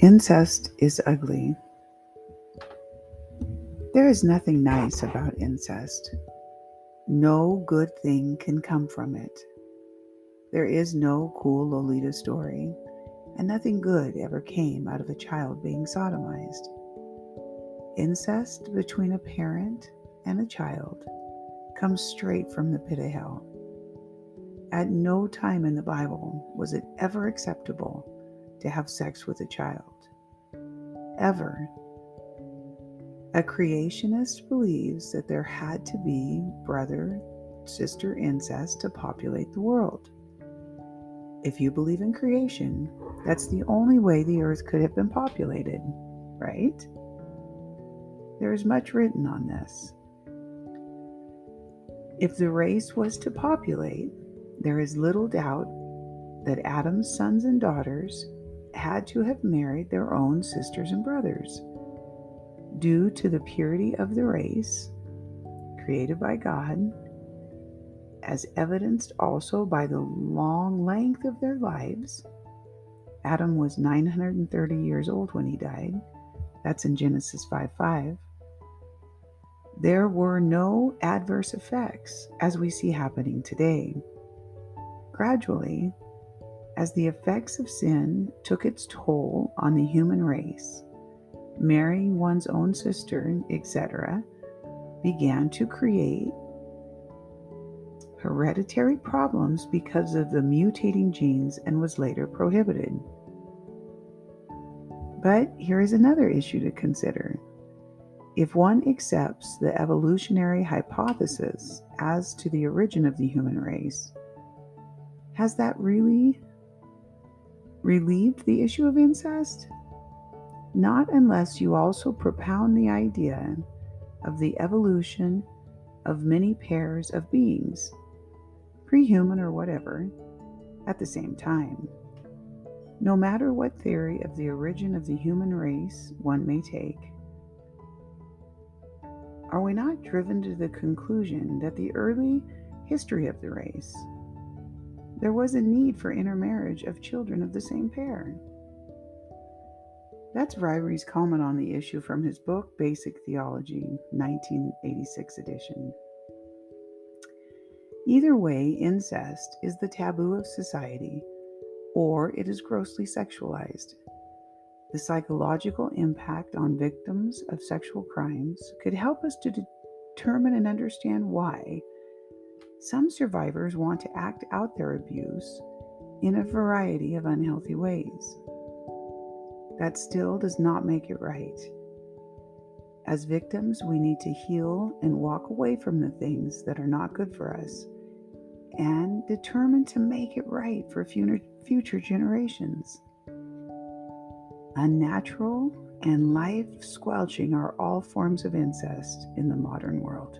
Incest is ugly. There is nothing nice about incest. No good thing can come from it. There is no cool Lolita story, and nothing good ever came out of a child being sodomized. Incest between a parent and a child comes straight from the pit of hell. At no time in the Bible was it ever acceptable to have sex with a child. Ever. A creationist believes that there had to be brother-sister incest to populate the world. If you believe in creation, that's the only way the earth could have been populated, right? There is much written on this. If the race was to populate, there is little doubt that Adam's sons and daughters had to have married their own sisters and brothers. Due to the purity of the race, created by God, as evidenced also by the long length of their lives. Adam was 930 years old when he died. That's in Genesis 5:5. There were no adverse effects as we see happening today. Gradually, as the effects of sin took its toll on the human race, marrying one's own sister, etc., began to create hereditary problems because of the mutating genes and was later prohibited. But here is another issue to consider. If one accepts the evolutionary hypothesis as to the origin of the human race, has that really relieved the issue of incest? Not unless you also propound the idea of the evolution of many pairs of beings, pre-human or whatever, at the same time. No matter what theory of the origin of the human race one may take, are we not driven to the conclusion that the early history of the race, there was a need for intermarriage of children of the same pair? That's Ryrie's comment on the issue from his book, Basic Theology, 1986 edition. Either way, incest is the taboo of society, or it is grossly sexualized. The psychological impact on victims of sexual crimes could help us to determine and understand why some survivors want to act out their abuse in a variety of unhealthy ways. That still does not make it right. As victims, we need to heal and walk away from the things that are not good for us and determine to make it right for future generations. Unnatural and life-squelching are all forms of incest in the modern world.